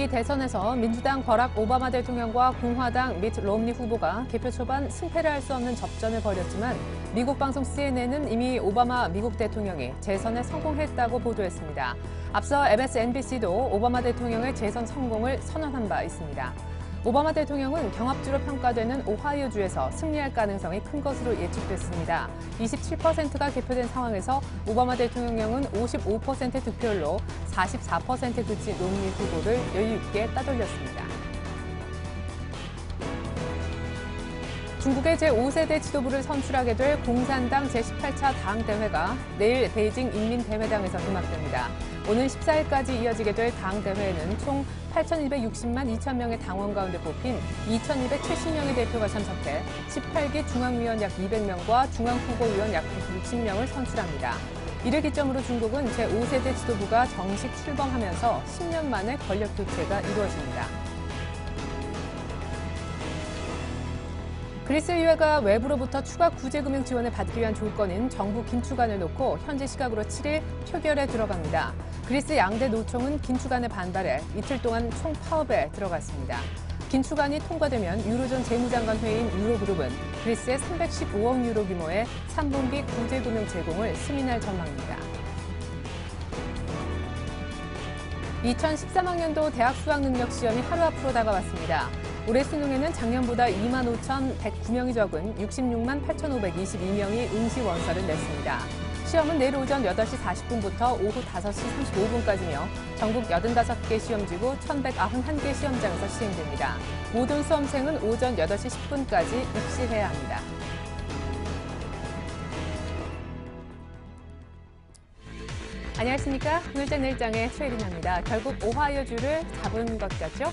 미 대선에서 민주당 버락 오바마 대통령과 공화당 미트 롬니 후보가 개표 초반 승패를 알 수 없는 접전을 벌였지만 미국 방송 CNN은 이미 오바마 미국 대통령이 재선에 성공했다고 보도했습니다. 앞서 MSNBC도 오바마 대통령의 재선 성공을 선언한 바 있습니다. 오바마 대통령은 경합주로 평가되는 오하이오주에서 승리할 가능성이 큰 것으로 예측됐습니다. 27%가 개표된 상황에서 오바마 대통령은 55% 득표율로 44%에 그친 롬니 후보를 여유 있게 따돌렸습니다. 중국의 제5세대 지도부를 선출하게 될 공산당 제18차 당대회가 내일 베이징 인민대회당에서 개막됩니다. 오는 14일까지 이어지게 될 당대회에는 총 8,260만 2천 명의 당원 가운데 뽑힌 2,270명의 대표가 참석해 18기 중앙위원 약 200명과 중앙후보위원 약 160명을 선출합니다. 이를 기점으로 중국은 제5세대 지도부가 정식 출범하면서 10년 만에 권력 교체가 이루어집니다. 그리스 의회가 외부로부터 추가 구제금융 지원을 받기 위한 조건인 정부 긴축안을 놓고 현지 시각으로 7일 표결에 들어갑니다. 그리스 양대 노총은 긴축안에 반발해 이틀 동안 총파업에 들어갔습니다. 긴축안이 통과되면 유로존 재무장관 회의인 유로그룹은 그리스에 315억 유로 규모의 3분기 구제금융 제공을 승인할 전망입니다. 2013학년도 대학 수학능력시험이 하루 앞으로 다가왔습니다. 올해 수능에는 작년보다 25,109명이 적은 66만 8,522명이 응시 원서를 냈습니다. 시험은 내일 오전 8시 40분부터 오후 5시 35분까지며 전국 85개 시험지구 1,191개 시험장에서 시행됩니다. 모든 수험생은 오전 8시 10분까지 입시해야 합니다. 안녕하십니까. 오늘장 내일장의 최혜린입니다. 결국 오하이오주를 잡은 것 같죠?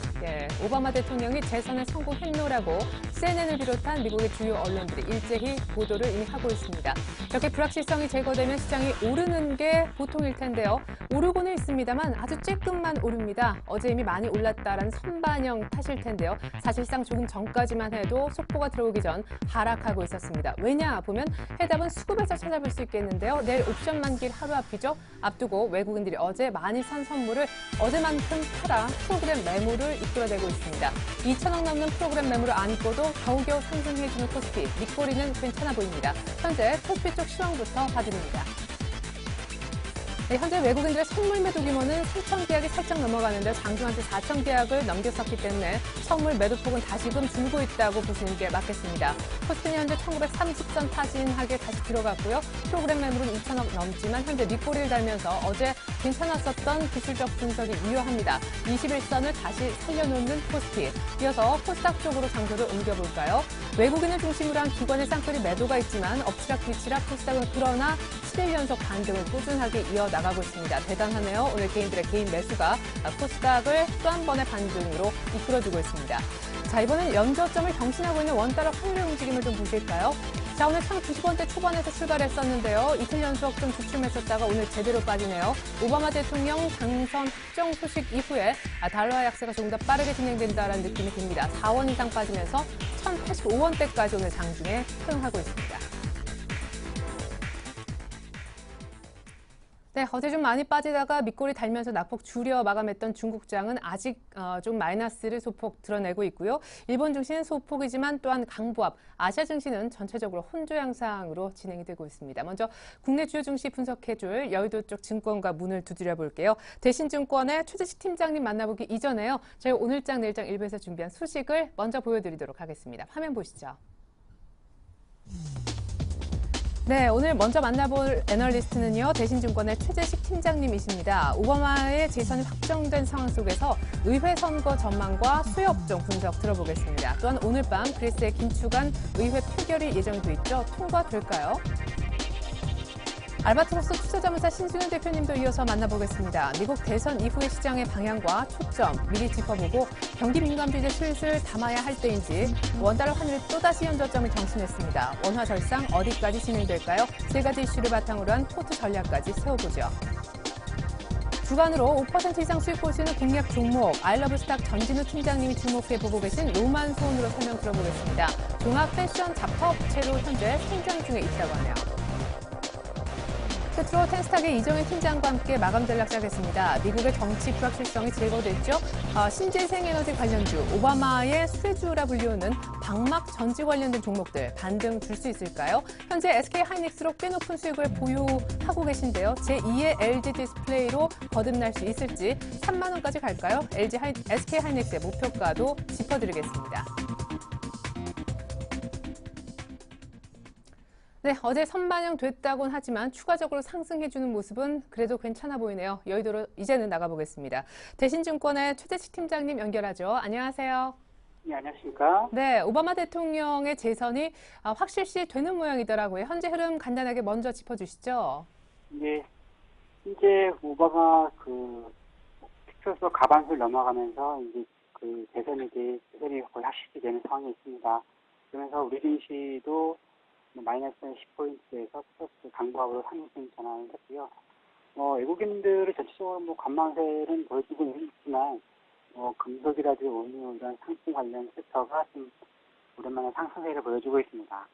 오바마 대통령이 재선에 성공했노라고 CNN을 비롯한 미국의 주요 언론들이 일제히 보도를 이미 하고 있습니다. 이렇게 불확실성이 제거되면 시장이 오르는 게 보통일 텐데요. 오르고는 있습니다만 아주 쬐끔만 오릅니다. 어제 이미 많이 올랐다라는 선반영 탓일 텐데요. 사실상 조금 전까지만 해도 속보가 들어오기 전 하락하고 있었습니다. 왜냐 보면 해답은 수급에서 찾아볼 수 있겠는데요. 내일 옵션 만기일 하루 앞이죠. 앞두고 외국인들이 어제 많이 산 선물을 어제만큼 팔아 프로그램 매물을 이끌어내고 있습니다. 2천억 넘는 프로그램 매물을 안고도 겨우겨우 상승해주는 코스피, 밑거리는 괜찮아 보입니다. 현재 코스피 쪽 시황부터 봐드립니다. 현재 외국인들의 선물 매도 규모는 3천 계약이 살짝 넘어가는데 장중한테 4천 계약을 넘겼었기 때문에 선물 매도폭은 다시금 줄고 있다고 보시는 게 맞겠습니다. 코스피는 현재 1930선 타진하게 다시 들어갔고요. 프로그램 매물은 2천억 넘지만 현재 밑꼬리를 달면서 어제 괜찮았었던 기술적 분석이 유효합니다. 21선을 다시 살려놓는 코스피. 이어서 코스닥 쪽으로 장소를 옮겨볼까요? 외국인을 중심으로 한 기관의 쌍끌이 매도가 있지만 엎치락뒤치락 코스닥은 그러나 7일 연속 반등을 꾸준하게 이어나가고 있습니다. 대단하네요. 오늘 개인들의 개인 매수가 코스닥을 또 한 번의 반등으로 이끌어주고 있습니다. 자, 이번엔 연저점을 경신하고 있는 원달러 환율의 움직임을 좀 보실까요? 자, 오늘 1,090원대 초반에서 출발했었는데요. 이틀 연속 좀 주춤했었다가 오늘 제대로 빠지네요. 오바마 대통령 당선 확정 소식 이후에 달러 약세가 조금 더 빠르게 진행된다는 느낌이 듭니다. 4원 이상 빠지면서 1,085원대까지 오늘 장중에 상승하고 있습니다. 네, 어제 좀 많이 빠지다가 밑꼬리 달면서 낙폭 줄여 마감했던 중국장은 아직 좀 마이너스를 소폭 드러내고 있고요. 일본 증시는 소폭이지만 또한 강보합, 아시아 증시는 전체적으로 혼조 양상으로 진행이 되고 있습니다. 먼저 국내 주요 증시 분석해줄 여의도 쪽 증권가 문을 두드려 볼게요. 대신증권의 최재식 팀장님 만나보기 이전에요. 저희 오늘장 내일장 일부에서 준비한 소식을 먼저 보여드리도록 하겠습니다. 화면 보시죠. 네, 오늘 먼저 만나볼 애널리스트는요. 대신증권의 최재식 팀장님이십니다. 오바마의 재선이 확정된 상황 속에서 의회 선거 전망과 수요업종 분석 들어보겠습니다. 또한 오늘 밤 그리스의 긴축안 의회 표결이 예정이 돼 있죠. 통과될까요? 알바트로스 투자자문사 신승윤 대표님도 이어서 만나보겠습니다. 미국 대선 이후의 시장의 방향과 초점 미리 짚어보고 경기 민감주제 슬슬 담아야 할 때인지 원달러 환율이 또다시 연저점을 경신했습니다. 원화 절상 어디까지 진행될까요? 세 가지 이슈를 바탕으로 한 포트 전략까지 세워보죠. 주간으로 5% 이상 수익 볼 수 있는 공략 종목 아이러브스탁 전진우 팀장님이 주목해보고 계신 로만손으로 설명 들어보겠습니다. 종합 패션 잡화업체로 현재 생산 중에 있다고 하네요. 끝으로 텐스탁의 이정현 팀장과 함께 마감 전략 시작했습니다. 미국의 정치 불확실성이 제거됐죠. 신재생 에너지 관련주, 오바마의 수혜주라 불리우는 방막 전지 관련된 종목들 반등 줄 수 있을까요? 현재 SK하이닉스로 꽤 높은 수익을 보유하고 계신데요. 제2의 LG 디스플레이로 거듭날 수 있을지 3만 원까지 갈까요? SK하이닉스의 목표가도 짚어드리겠습니다. 네, 어제 선반영 됐다곤 하지만 추가적으로 상승해주는 모습은 그래도 괜찮아 보이네요. 여의도로 이제는 나가보겠습니다. 대신증권의 최재식 팀장님 연결하죠. 안녕하세요. 네, 안녕하십니까? 네, 오바마 대통령의 재선이 확실시 되는 모양이더라고요. 현재 흐름 간단하게 먼저 짚어주시죠. 네, 이제 오바마 투표소 가반수를 넘어가면서 이제 대선이 거의 확실시 되는 상황이 있습니다. 그러면서 우리 증시도 마이너스 10포인트에서 플러스 강보합으로 상승 전환을 했고요. 외국인들을 전체적으로 관망세는 보여주고 있지만, 금속이라든지 원유 이런 상품 관련 섹터가 좀 오랜만에 상승세를 보여주고 있습니다.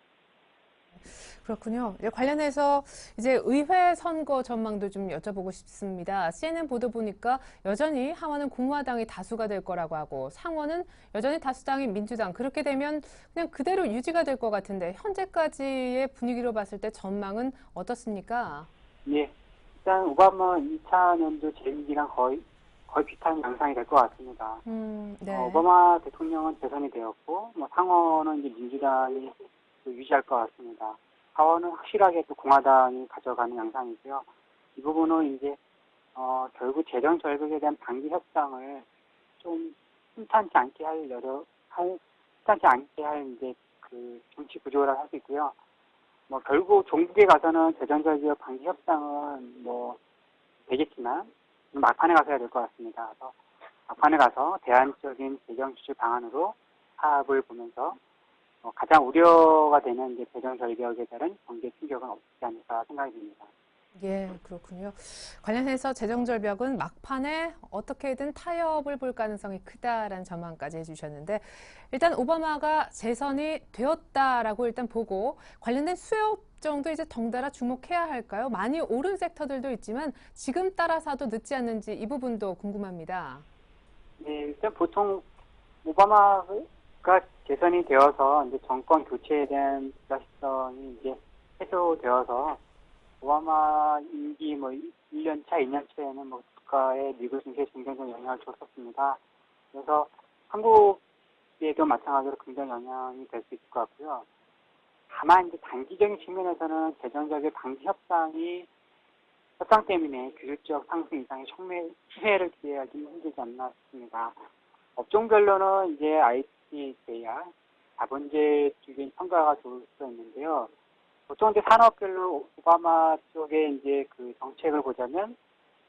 그렇군요. 관련해서 이제 의회 선거 전망도 좀 여쭤보고 싶습니다. CNN 보도 보니까 여전히 하원은 공화당이 다수가 될 거라고 하고 상원은 여전히 다수당인 민주당. 그렇게 되면 그냥 그대로 유지가 될 것 같은데 현재까지의 분위기로 봤을 때 전망은 어떻습니까? 예, 일단 오바마 2차년도 재임기랑 거의 비슷한 양상이 될 것 같습니다. 네. 오바마 대통령은 재선이 되었고, 상원은 이제 민주당이 유지할 것 같습니다. 하원은 확실하게 또 공화당이 가져가는 양상이고요. 이 부분은 이제 결국 재정 절벽에 대한 방기 협상을 좀 순탄치 않게 할 이제 정치 구조라 할 수 있고요. 결국 종북에 가서는 재정 절벽 방기 협상은 되겠지만 막판에 가서 해야 될 것 같습니다. 그래서 막판에 가서 대안적인 재정 지출 방안으로 합을 보면서 가장 우려가 되는 이제 재정 절벽에 따른 경제 충격은 없지 않을까 생각이 듭니다. 예, 그렇군요. 관련해서 재정 절벽은 막판에 어떻게든 타협을 볼 가능성이 크다라는 전망까지 해주셨는데 일단 오바마가 재선이 되었다라고 일단 보고 관련된 수요 정도 이제 덩달아 주목해야 할까요? 많이 오른 섹터들도 있지만 지금 따라서도 늦지 않는지 이 부분도 궁금합니다. 네, 일단 보통 오바마가 재선이 되어서 이제 정권 교체에 대한 불확실성이 이제 해소되어서 오바마 임기 1년 차, 2년 차에는 국가의 미국 증시에 긍정적 영향을 줬었습니다. 그래서 한국에도 마찬가지로 긍정 영향이 될 수 있을 것 같고요. 다만 이제 단기적인 측면에서는 재정적인 방지 협상 때문에 기술적 상승 이상의 수혜를 기대하기는 힘들지 않나 싶습니다. 업종별로는 이제 IT, 제약, 자본재 쪽인 평가가 좋을 수 있는데요. 보통 이제 산업별로 오바마 쪽에 이제 정책을 보자면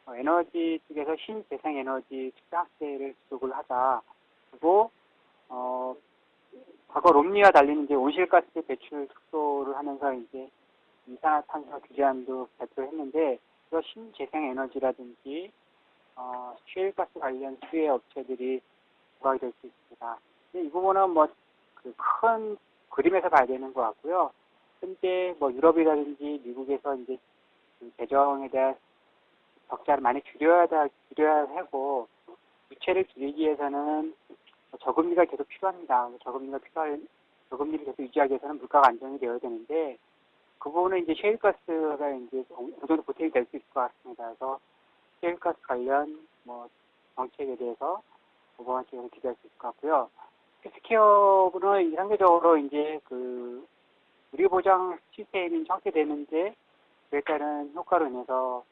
에너지 쪽에서 신재생 에너지 투자 확대를 지속을 하자. 그리고 과거 롬니와 달리 이제 온실가스 배출 축소를 하면서 이제 이산화탄소 규제안도 발표했는데 그 신재생 에너지라든지 셰일가스 관련 수혜 업체들이 부각이 될 수 있습니다. 이 부분은 큰 그림에서 봐야 되는 것 같고요. 현재 유럽이라든지 미국에서 이제 재정에 대한 적자를 많이 줄여야 하고 부채를 줄이기 위해서는 저금리가 계속 필요합니다. 저금리를 계속 유지하기 위해서는 물가가 안정이 되어야 되는데 그 부분은 이제 셰일가스가 이제 어느 정도 보탬이 될 수 있을 것 같습니다. 그래서 셰일가스 관련 정책에 대해서 오바마 쪽에서 기대할 수 있을 것 같고요. 헬스케어는 상대적으로 이제 의료 보장 시스템이 형성되는데 그에 따른 효과로 인해서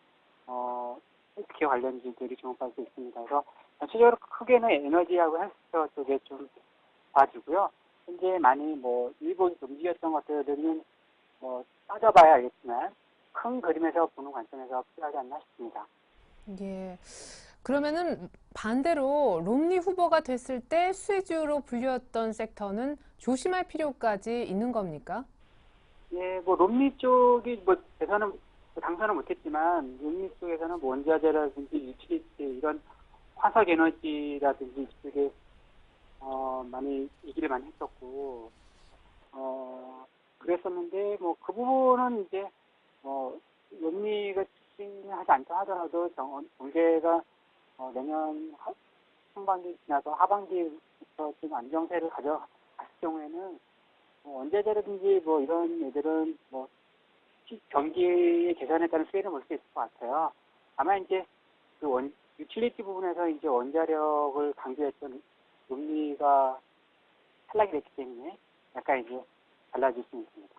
헬스케어 관련주들이 주목받을 수 있습니다. 그래서 전체적으로 크게는 에너지하고 헬스케어 쪽에 좀 봐주고요. 현재 많이 일부 움직였던 것들은 따져봐야 알겠지만 큰 그림에서 보는 관점에서 필요하지 않나 싶습니다. 예. 그러면은 반대로 롬니 후보가 됐을 때 수혜주로 불렸던 섹터는 조심할 필요까지 있는 겁니까? 예, 롬니 쪽이 대선은 당선은 못했지만 롬니 쪽에서는 원자재라든지 유틸리티 이런 화석 에너지라든지 이쪽에 많이 얘기를 많이 했었고 그랬었는데 그 부분은 이제 논리가 추진하지 않다 하더라도 경제가 내년 상반기 지나서 하반기부터 좀 안정세를 가져갔을 경우에는 언제든지 뭐 이런 애들은 뭐 경기의 개선에 따른 수혜를 볼 수 있을 것 같아요. 다만 이제 그 유틸리티 부분에서 이제 원자력을 강조했던 논리가 탈락이 됐기 때문에 약간 이제 달라질 수 있습니다.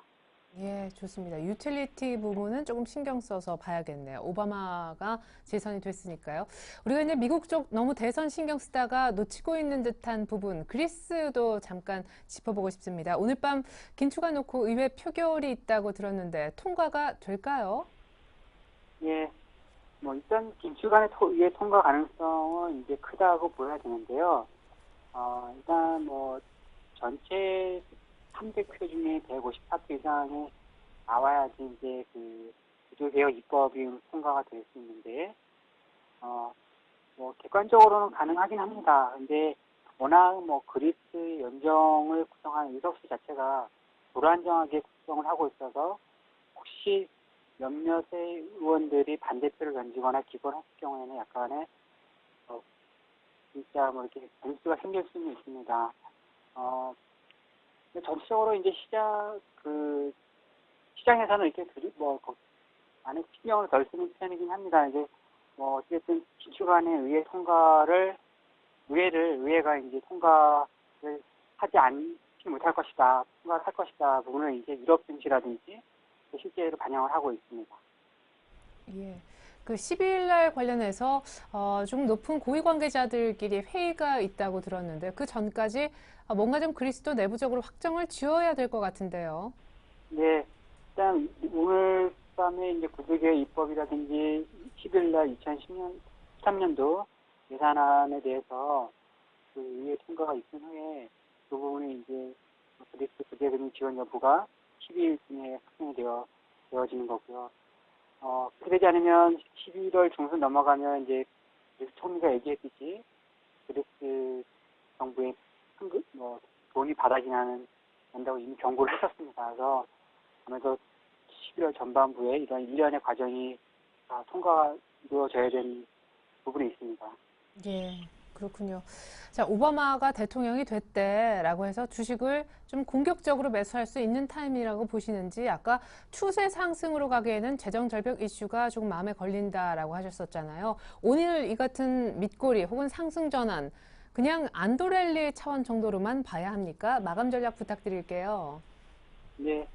예, 좋습니다. 유틸리티 부분은 조금 신경 써서 봐야겠네요. 오바마가 재선이 됐으니까요. 우리가 이제 미국 쪽 너무 대선 신경 쓰다가 놓치고 있는 듯한 부분, 그리스도 잠깐 짚어보고 싶습니다. 오늘 밤 긴축안 놓고 의회 표결이 있다고 들었는데 통과가 될까요? 예, 뭐 일단 긴축안의 의회 통과 가능성은 이제 크다고 보여야 되는데요. 일단 뭐 전체 300표 중에 150표 이상이 나와야지 이제 그 구조개혁 입법이 통과가 될 수 있는데, 뭐 객관적으로는 가능하긴 합니다. 근데 워낙 뭐 그리스 연정을 구성한 의석수 자체가 불안정하게 구성을 하고 있어서 혹시 몇몇의 의원들이 반대표를 던지거나 기권했을 경우에는 약간의 진짜 뭐 이렇게 변수가 생길 수는 있습니다. 전체적으로 이제 시장에서는 이렇게 안에 신경을 덜 쓰는 편이긴 합니다. 이제 뭐 어쨌든 긴축안의 의회가 이제 통과를 하지 않지 못할 것이다, 통과를 할 것이다 부분을 이제 유럽 증시라든지 실제로 반영을 하고 있습니다. 예. 그 12일 날 관련해서 좀 높은 고위 관계자들끼리 회의가 있다고 들었는데 그 전까지 뭔가 좀 그리스도 내부적으로 확정을 지어야 될 것 같은데요. 네, 일단 오늘 밤에 이제 구조개혁 입법이라든지 10일 날 2013년도 예산안에 대해서 그 의회 통과가 있은 후에 그 부분이 이제 그리스 구제금 지원 여부가 12일쯤에 확정이 되어지는 거고요. 그렇게 되지 않으면 11월 중순 넘어가면 이제 그리스 총리가 얘기했듯이 그리스 정부의 돈이 바닥이 난다고 이미 경고를 했었습니다. 그래서 아무래도 11월 전반부에 이런 일련의 과정이 다 통과가 이루어져야 되는 부분이 있습니다. 예, 그렇군요. 자, 오바마가 대통령이 됐대라고 해서 주식을 좀 공격적으로 매수할 수 있는 타임이라고 보시는지, 아까 추세 상승으로 가기에는 재정 절벽 이슈가 조금 마음에 걸린다라고 하셨었잖아요. 오늘 이 같은 밑꼬리 혹은 상승 전환, 그냥 안도랠리 차원 정도로만 봐야 합니까? 마감 전략 부탁드릴게요. 네,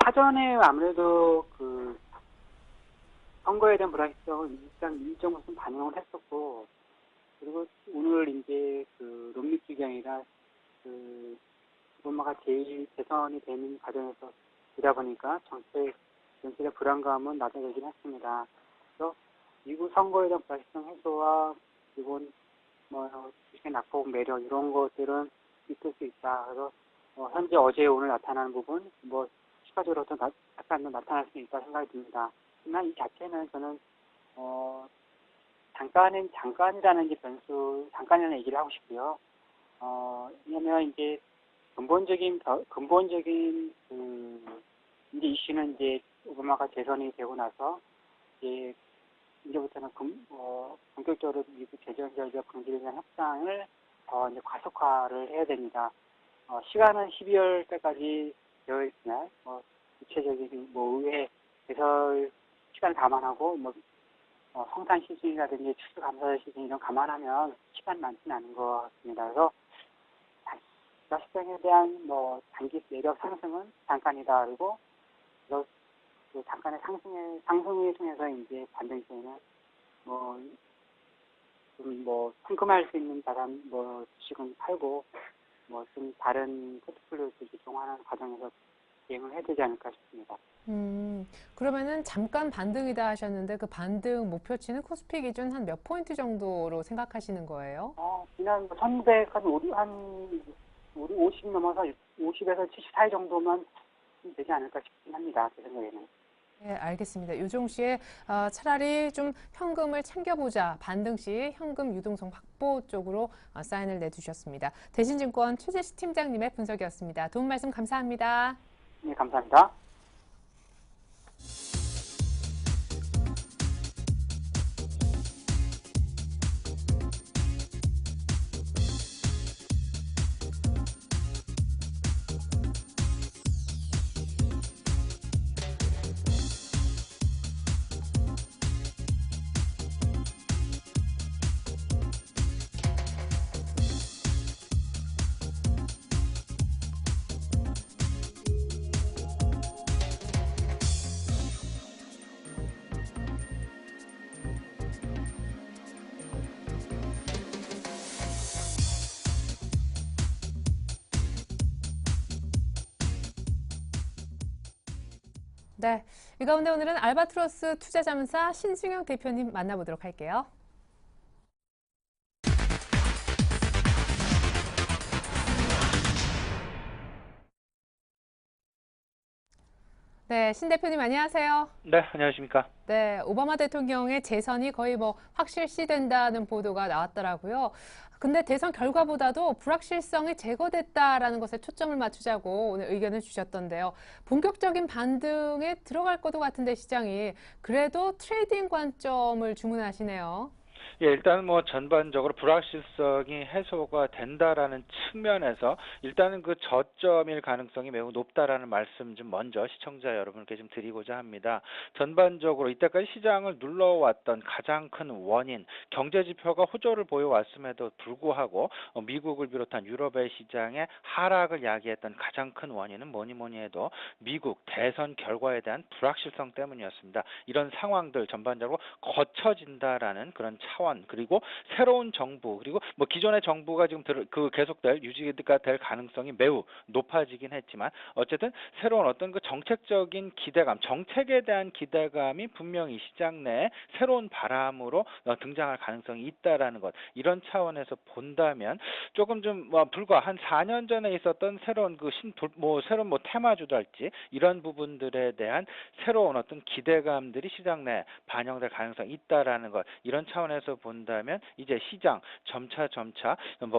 사전에 아무래도 그 선거에 대한 불확실성을 일단 일정 부분 반영을 했었고, 그리고 오늘 이제 그 롬니킥이 아니라 그 오바마가 재선이 되는 과정에서 보다 보니까 전체적 불안감은 낮아지긴 했습니다. 그래서 미국 선거에 대한 불확실성 해소와 기본 주식의 낙폭 매력 이런 것들은 있을 수 있다. 그래서 현재 어제 오늘 나타나는 부분 추가적으로 또 약간 더 나타날 수 있다 생각이 듭니다. 하지만 이 자체는 저는 잠깐이라는 이제 잠깐이라는 얘기를 하고 싶고요. 왜냐면 이제 근본적인 이제 이슈는 이제 오바마가 재선이 되고 나서 이제부터는 본격적으로 미국 재정 절벽 방지를 위한 협상을 더 이제 가속화를 해야 됩니다. 시간은 12월 때까지 되어 있으나 구체적인 의회 개설 시간을 감안하고 성산 시즌이라든지 추수감사 시즌 이런 감안하면 시간 많지는 않은 것 같습니다. 그래서 시장에 대한 단기 매력 상승은 잠깐이다. 그리고 그 잠깐의 상승을 통해서 이제 반등세는 좀 성금할 수 있는 자산 주식은 팔고 좀 다른 포트폴리오를 이동하는 과정에서 대응을 해야 되지 않을까 싶습니다. 그러면은 잠깐 반등이다 하셨는데 그 반등 목표치는 코스피 기준 한 몇 포인트 정도로 생각하시는 거예요? 지난 1900까지 한 50 넘어서 50에서 70 사이 정도만 되지 않을까 싶긴 합니다. 제 생각에는. 네, 알겠습니다. 유종 씨의 차라리 좀 현금을 챙겨보자. 반등 시 현금 유동성 확보 쪽으로 사인을 내주셨습니다. 대신증권 최재식 팀장님의 분석이었습니다. 도움 말씀 감사합니다. 네, 감사합니다. 네, 이 가운데 오늘은 알바트로스 투자자문사 신승영 대표님 만나보도록 할게요. 네, 신 대표님 안녕하세요. 네, 안녕하십니까. 네, 오바마 대통령의 재선이 거의 뭐 확실시된다는 보도가 나왔더라고요. 근데 대선 결과보다도 불확실성이 제거됐다라는 것에 초점을 맞추자고 오늘 의견을 주셨던데요. 본격적인 반등에 들어갈 것도 같은데 시장이 그래도 트레이딩 관점을 주문하시네요. 예, 일단 뭐 전반적으로 불확실성이 해소가 된다라는 측면에서 일단은 그 저점일 가능성이 매우 높다라는 말씀 좀 먼저 시청자 여러분께 좀 드리고자 합니다. 전반적으로 이때까지 시장을 눌러왔던 가장 큰 원인, 경제 지표가 호조를 보여왔음에도 불구하고 미국을 비롯한 유럽의 시장의 하락을 야기했던 가장 큰 원인은 뭐니 해도 미국 대선 결과에 대한 불확실성 때문이었습니다. 이런 상황들 전반적으로 거쳐진다라는 그런 차원, 그리고 새로운 정부, 그리고 뭐 기존의 정부가 지금 계속될 유지가 될 가능성이 매우 높아지긴 했지만 어쨌든 새로운 어떤 그 정책적인 기대감, 정책에 대한 기대감이 분명히 시장 내에 새로운 바람으로 등장할 가능성이 있다라는 것, 이런 차원에서 본다면 조금 좀 불과 한 4년 전에 있었던 새로운 새로운 테마주랄지 이런 부분들에 대한 새로운 어떤 기대감들이 시장 내에 반영될 가능성이 있다라는 것, 이런 차원에서 본다면 이제 시장 점차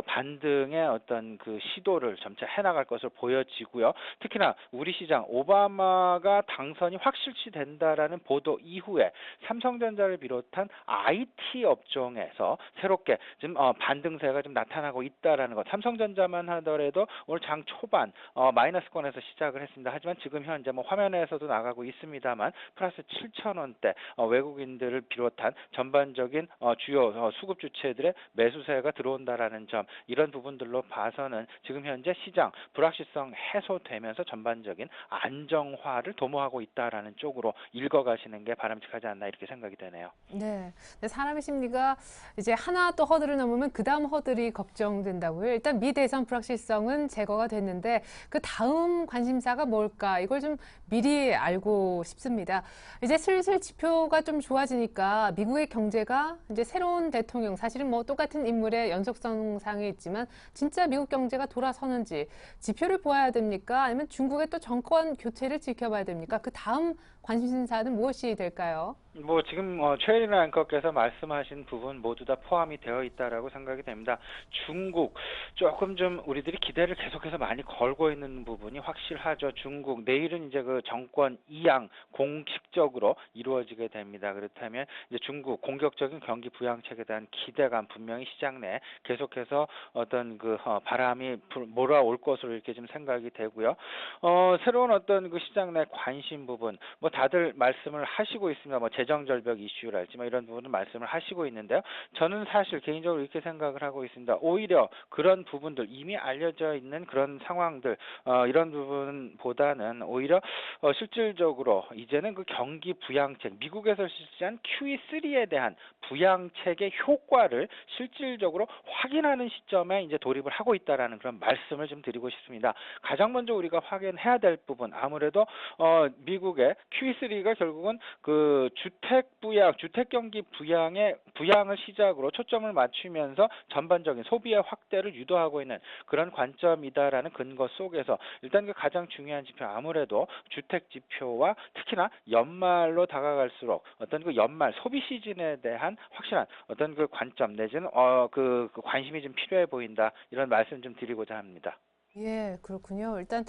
반등의 어떤 그 시도를 점차 해나갈 것으로 보여지고요. 특히나 우리 시장 오바마가 당선이 확실시 된다라는 보도 이후에 삼성전자를 비롯한 IT 업종에서 새롭게 좀 반등세가 좀 나타나고 있다라는 것. 삼성전자만 하더라도 오늘 장 초반 마이너스권에서 시작을 했습니다. 하지만 지금 현재 뭐 화면에서도 나가고 있습니다만 플러스 7,000원대 외국인들을 비롯한 전반적인 주요 수급 주체들의 매수세가 들어온다라는 점, 이런 부분들로 봐서는 지금 현재 시장 불확실성 해소되면서 전반적인 안정화를 도모하고 있다라는 쪽으로 읽어가시는 게 바람직하지 않나 이렇게 생각이 되네요. 네, 사람의 심리가 이제 하나 또 허들을 넘으면 그 다음 허들이 걱정된다고요. 일단 미 대선 불확실성은 제거가 됐는데 그 다음 관심사가 뭘까? 이걸 좀 미리 알고 싶습니다. 이제 슬슬 지표가 좀 좋아지니까 미국의 경제가 이제 새로운 대통령, 사실은 뭐 똑같은 인물의 연속성상에 있지만 진짜 미국 경제가 돌아서는지 지표를 보아야 됩니까? 아니면 중국의 또 정권 교체를 지켜봐야 됩니까? 그 다음 관심사는 무엇이 될까요? 뭐 지금 최혜린 앵커께서 말씀하신 부분 모두 다 포함이 되어 있다라고 생각이 됩니다. 중국 조금 좀 우리들이 기대를 계속해서 많이 걸고 있는 부분이 확실하죠. 중국 내일은 이제 그 정권 이양 공식적으로 이루어지게 됩니다. 그렇다면 이제 중국 공격적인 경기 부양책에 대한 기대감 분명히 시장 내에 계속해서 어떤 그 바람이 몰아올 것으로 이렇게 좀 생각이 되고요. 새로운 어떤 그 시장 내 관심 부분 뭐 다들 말씀을 하시고 있습니다. 뭐 재정 절벽 이슈랄지 뭐 이런 부분을 말씀을 하시고 있는데요. 저는 사실 개인적으로 이렇게 생각을 하고 있습니다. 오히려 그런 부분들 이미 알려져 있는 그런 상황들 이런 부분보다는 오히려 실질적으로 이제는 그 경기 부양책, 미국에서 실시한 QE3에 대한 부양책의 효과를 실질적으로 확인하는 시점에 이제 돌입을 하고 있다라는 그런 말씀을 좀 드리고 싶습니다. 가장 먼저 우리가 확인해야 될 부분, 아무래도 미국의 QE3가 결국은 그 주택 경기 부양을 시작으로 초점을 맞추면서 전반적인 소비의 확대를 유도하고 있는 그런 관점이다라는 근거 속에서 일단 그 가장 중요한 지표, 아무래도 주택 지표와 특히나 연말로 다가갈수록 어떤 그 연말 소비 시즌에 대한 확실한 어떤 그 관점 내지는 그 관심이 좀 필요해 보인다, 이런 말씀 좀 드리고자 합니다. 예, 그렇군요. 일단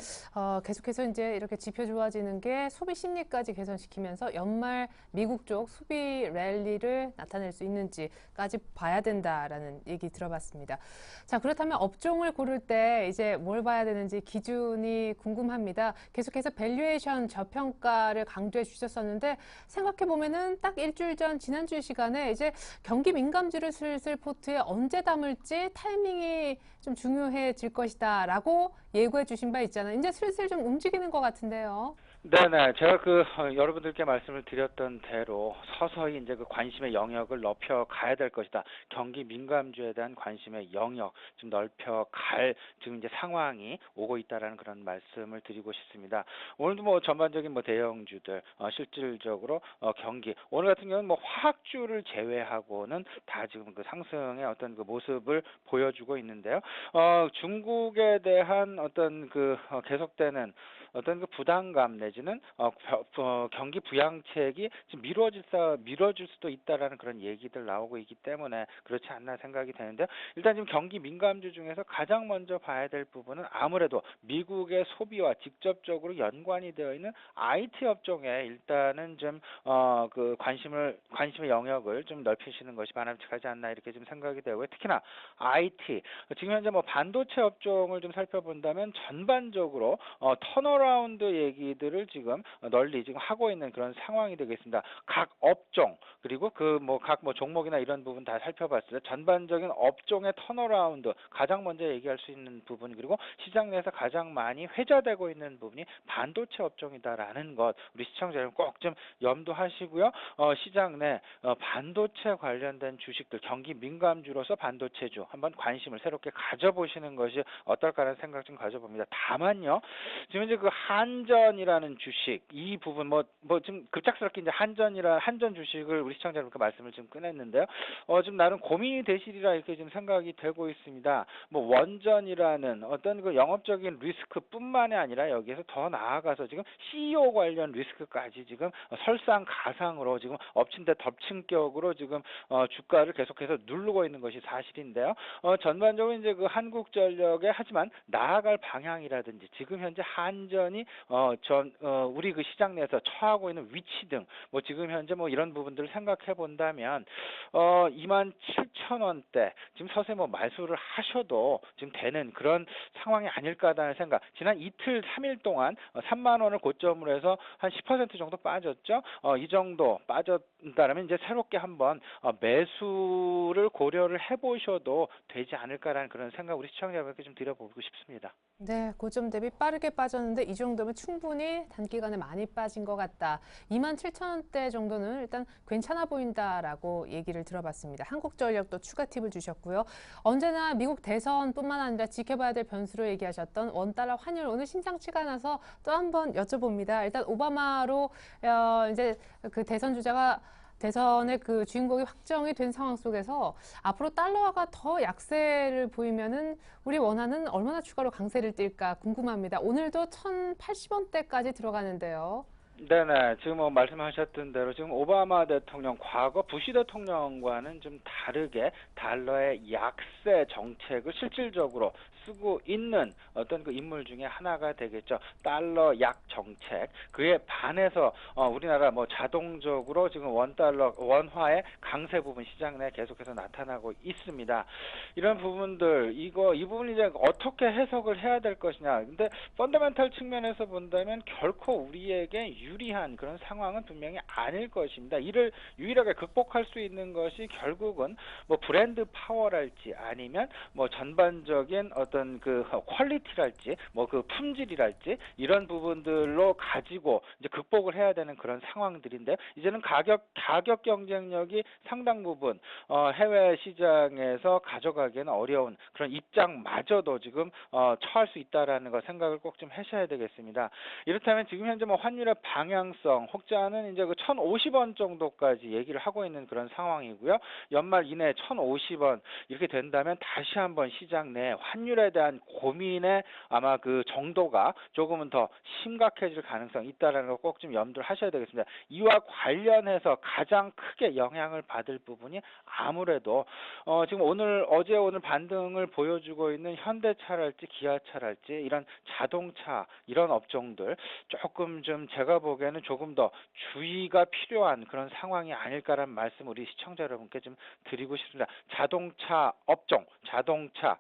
계속해서 이제 이렇게 지표 좋아지는 게 소비 심리까지 개선시키면서 연말 미국 쪽 소비 랠리를 나타낼 수 있는지까지 봐야 된다라는 얘기 들어봤습니다. 자, 그렇다면 업종을 고를 때 이제 뭘 봐야 되는지 기준이 궁금합니다. 계속해서 밸류에이션 저평가를 강조해 주셨었는데 생각해 보면은 딱 일주일 전 지난주 시간에 이제 경기 민감주를 슬슬 포트에 언제 담을지 타이밍이 좀 중요해질 것이다라고 예고해 주신 바 있잖아요. 이제 슬슬 좀 움직이는 것 같은데요. 네네. 제가 여러분들께 말씀을 드렸던 대로 서서히 이제 그 관심의 영역을 넓혀 가야 될 것이다. 경기 민감주에 대한 관심의 영역 좀 넓혀 갈 지금 이제 상황이 오고 있다라는 그런 말씀을 드리고 싶습니다. 오늘도 뭐 전반적인 뭐 대형주들 실질적으로 경기 오늘 같은 경우는 뭐 화학주를 제외하고는 다 지금 그 상승의 어떤 그 모습을 보여주고 있는데요. 중국에 대한 어떤 계속되는 어떤 그 부담감 내지는 경기 부양책이 좀 미뤄질 수도 있다라는 그런 얘기들 나오고 있기 때문에 그렇지 않나 생각이 되는데요. 일단 지금 경기 민감주 중에서 가장 먼저 봐야 될 부분은 아무래도 미국의 소비와 직접적으로 연관이 되어 있는 IT 업종에 일단은 좀 관심의 영역을 좀 넓히시는 것이 바람직하지 않나 이렇게 좀 생각이 되고요. 특히나 IT 지금 현재 뭐 반도체 업종을 좀 살펴본다면 전반적으로 턴어라운드 얘기들을 지금 널리 지금 하고 있는 그런 상황이 되겠습니다. 각 업종 그리고 각 종목이나 이런 부분 다 살펴봤을 때 전반적인 업종의 턴어라운드 가장 먼저 얘기할 수 있는 부분 그리고 시장 내에서 가장 많이 회자되고 있는 부분이 반도체 업종이다라는 것 우리 시청자 여러분 꼭 좀 염두하시고요. 시장 내 반도체 관련된 주식들 경기 민감주로서 반도체주 한번 관심을 새롭게 가져보시는 것이 어떨까라는 생각 좀 가져봅니다. 다만요. 지금 이제 그 한전이라는 주식 이 부분 좀 급작스럽게 이제 한전 주식을 우리 시청자 여러분께 말씀을 좀 꺼냈는데요. 좀 나름 고민이 되시리라 이렇게 좀 생각이 되고 있습니다. 뭐 원전이라는 어떤 그 영업적인 리스크뿐만이 아니라 여기에서 더 나아가서 지금 CEO 관련 리스크까지 지금 설상가상으로 지금 엎친 데 덮친 격으로 지금 주가를 계속해서 누르고 있는 것이 사실인데요. 전반적으로 이제 그 한국전력의 하지만 나아갈 방향이라든지 지금 현재 한전이 우리 그 시장 내에서 처하고 있는 위치 등 지금 현재 이런 부분들을 생각해 본다면 27,000원대 지금 서서히 말수를 하셔도 지금 되는 그런 상황이 아닐까라는 생각. 지난 이틀 3일 동안 3만 원을 고점으로 해서 한 10% 정도 빠졌죠. 이 정도 빠졌다면 이제 새롭게 한번 매수를 고려를 해보셔도 되지 않을까라는 그런 생각 우리 시청자분께 좀 드려보고 싶습니다. 네, 고점 대비 빠르게 빠졌는데 이 정도면 충분히 단기간에 많이 빠진 것 같다. 27,000원대 정도는 일단 괜찮아 보인다라고 얘기를 들어봤습니다. 한국전력도 추가 팁을 주셨고요. 언제나 미국 대선뿐만 아니라 지켜봐야 될 변수로 얘기하셨던 원달러 환율 오늘 심상치가 않아서 또 한번 여쭤봅니다. 일단 오바마로 이제 그 대선 주자가 대선의 그 주인공이 확정이 된 상황 속에서 앞으로 달러화가 더 약세를 보이면은 우리 원화는 얼마나 추가로 강세를 띨까 궁금합니다. 오늘도 1,080원대까지 들어가는데요. 네네. 지금 말씀하셨던 대로 지금 오바마 대통령, 과거 부시 대통령과는 좀 다르게 달러의 약세 정책을 실질적으로 쓰고 있는 어떤 그 인물 중에 하나가 되겠죠. 달러 약 정책. 그에 반해서 우리나라 자동적으로 지금 원화의 강세 부분 시장 내에 계속해서 나타나고 있습니다. 이런 부분들 이 부분을 이제 어떻게 해석을 해야 될 것이냐. 근데 펀더멘탈 측면에서 본다면 결코 우리에게 유리한 그런 상황은 분명히 아닐 것입니다. 이를 유일하게 극복할 수 있는 것이 결국은 브랜드 파워랄지 아니면 전반적인 어떤 그 퀄리티랄지 그 품질이랄지 이런 부분들로 가지고 이제 극복을 해야 되는 그런 상황들인데 이제는 가격 경쟁력이 상당 부분 해외 시장에서 가져가기에는 어려운 그런 입장마저도 지금 처할 수 있다라는 거 생각을 꼭 좀 하셔야 되겠습니다. 이렇다면 지금 현재 환율의 방향성 혹자는 이제 그 1,050원 정도까지 얘기를 하고 있는 그런 상황이고요. 연말 이내 1,050원 이렇게 된다면 다시 한번 시장 내 환율에 대한 고민의 아마 그 정도가 조금은 더 심각해질 가능성이 있다라는 거 꼭 좀 염두를 하셔야 되겠습니다. 이와 관련해서 가장 크게 영향을 받을 부분이 아무래도 지금 어제 오늘 반등을 보여주고 있는 현대차랄지 기아차랄지 이런 자동차 이런 업종들 조금 좀 제가 보기에는 조금 더 주의가 필요한 그런 상황이 아닐까라는 말씀 우리 시청자 여러분께 좀 드리고 싶습니다. 자동차 업종, 그러니까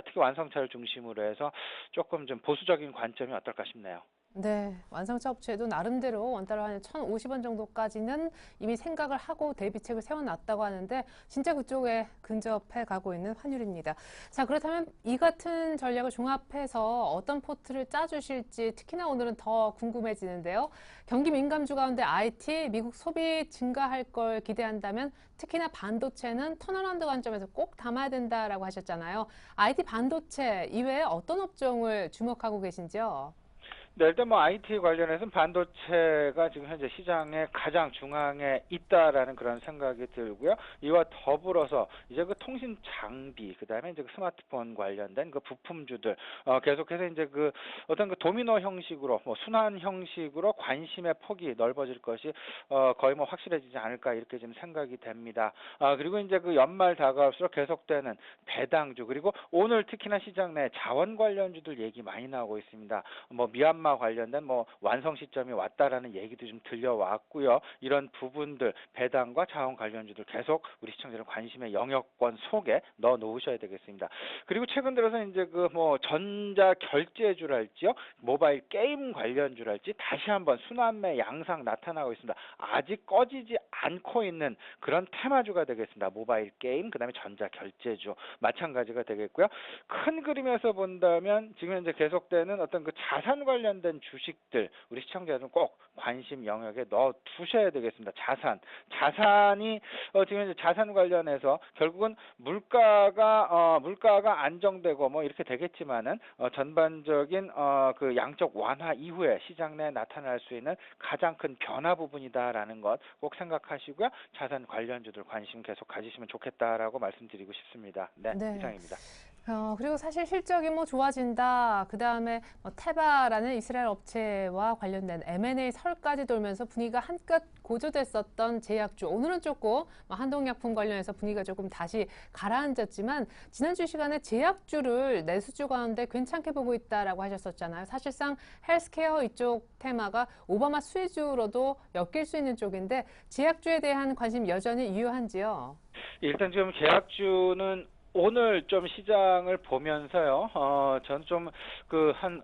특히 완성차를 중심으로 해서 조금 좀 보수적인 관점이 어떨까 싶네요. 네, 완성차 업체도 나름대로 원달러 한 1,050원 정도까지는 이미 생각을 하고 대비책을 세워놨다고 하는데 진짜 그쪽에 근접해 가고 있는 환율입니다. 자, 그렇다면 이 같은 전략을 종합해서 어떤 포트를 짜주실지 특히나 오늘은 더 궁금해지는데요. 경기 민감주 가운데 IT, 미국 소비 증가할 걸 기대한다면 특히나 반도체는 턴어라운드 관점에서 꼭 담아야 된다라고 하셨잖아요. IT 반도체 이외에 어떤 업종을 주목하고 계신지요? 네, 일단 뭐 IT 관련해서는 반도체가 지금 현재 시장의 가장 중앙에 있다라는 그런 생각이 들고요. 이와 더불어서 이제 그 통신 장비, 그다음에 이제 그 스마트폰 관련된 그 부품주들 계속해서 이제 그 어떤 그 도미노 형식으로 뭐 순환 형식으로 관심의 폭이 넓어질 것이 거의 뭐 확실해지지 않을까 이렇게 지금 생각이 됩니다. 그리고 이제 그 연말 다가올수록 계속되는 배당주, 그리고 오늘 특히나 시장 내 자원 관련주들 얘기 많이 나오고 있습니다. 뭐 미얀마 관련된 뭐 완성 시점이 왔다라는 얘기도 좀 들려왔고요. 이런 부분들 배당과 자원 관련주들 계속 우리 시청자들 관심의 영역권 속에 넣어 놓으셔야 되겠습니다. 그리고 최근 들어서 이제 그 뭐 전자 결제주랄지요, 모바일 게임 관련주랄지 다시 한번 순환매 양상 나타나고 있습니다. 아직 꺼지지 않고 있는 그런 테마주가 되겠습니다. 모바일 게임, 그다음에 전자 결제주 마찬가지가 되겠고요. 큰 그림에서 본다면 지금 현재 계속되는 어떤 그 자산 관련된 주식들 우리 시청자들은 꼭 관심 영역에 넣어 두셔야 되겠습니다. 자산이 지금 현재 자산 관련해서 결국은 물가가 안정되고 뭐 이렇게 되겠지만은 전반적인 그 양적 완화 이후에 시장 내에 나타날 수 있는 가장 큰 변화 부분이다라는 것 꼭 생각하시고요. 자산 관련주들 관심 계속 가지시면 좋겠다라고 말씀드리고 싶습니다. 네, 네. 이상입니다. 그리고 사실 실적이 뭐 좋아진다. 그 다음에 뭐 테바라는 이스라엘 업체와 관련된 M&A 설까지 돌면서 분위기가 한껏 고조됐었던 제약주. 오늘은 조금 뭐 한동약품 관련해서 분위기가 조금 다시 가라앉았지만 지난주 시간에 제약주를 내수주 가운데 괜찮게 보고 있다라고 하셨었잖아요. 사실상 헬스케어 이쪽 테마가 오바마 수혜주로도 엮일 수 있는 쪽인데 제약주에 대한 관심 여전히 유효한지요? 일단 지금 제약주는 오늘 좀 시장을 보면서요, 저는 좀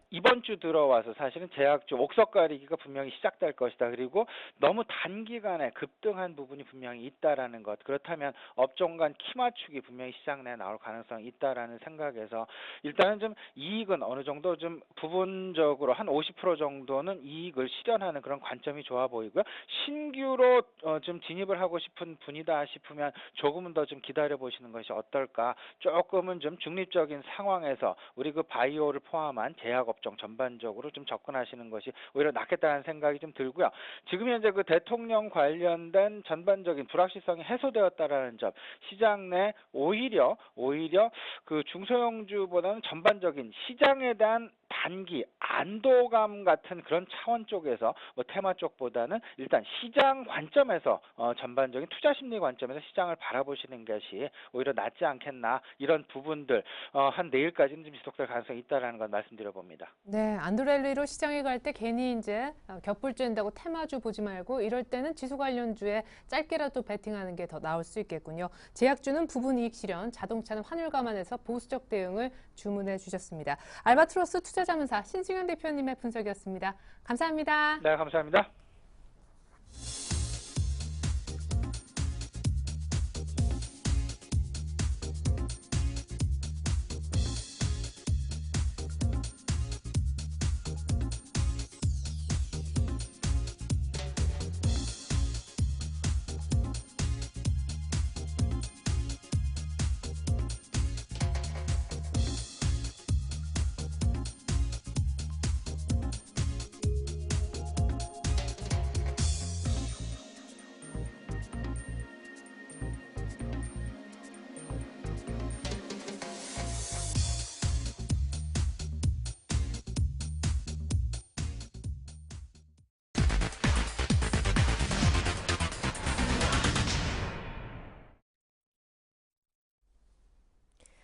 이번 주 들어와서 사실은 제약주 옥석 가리기가 분명히 시작될 것이다. 그리고 너무 단기간에 급등한 부분이 분명히 있다라는 것. 그렇다면 업종 간 키 맞추기 분명히 시장 내에 나올 가능성이 있다라는 생각에서 일단은 좀 이익은 어느 정도 좀 부분적으로 한 50% 정도는 이익을 실현하는 그런 관점이 좋아 보이고요. 신규로 좀 진입을 하고 싶은 분이다 싶으면 조금은 더 좀 기다려 보시는 것이 어떨까? 조금은 좀 중립적인 상황에서 우리 그 바이오를 포함한 제약업종 전반적으로 좀 접근하시는 것이 오히려 낫겠다는 생각이 좀 들고요. 지금 현재 그 대통령 관련된 전반적인 불확실성이 해소되었다라는 점, 시장 내 오히려 그 중소형주보다는 전반적인 시장에 대한 단기 안도감 같은 그런 차원 쪽에서 뭐 테마 쪽보다는 일단 시장 관점에서 전반적인 투자 심리 관점에서 시장을 바라보시는 것이 오히려 낫지 않겠나, 이런 부분들 한 내일까지는 좀 지속될 가능성이 있다라는 건 말씀드려 봅니다. 네, 안드렐리로 시장에 갈 때 괜히 이제 겹불주인다고 테마주 보지 말고 이럴 때는 지수 관련주에 짧게라도 베팅하는 게 더 나을 수 있겠군요. 제약주는 부분 이익 실현, 자동차는 환율 감안해서 보수적 대응을 주문해 주셨습니다. 알바트로스 투자자문사 신승현 대표님의 분석이었습니다. 감사합니다. 네, 감사합니다.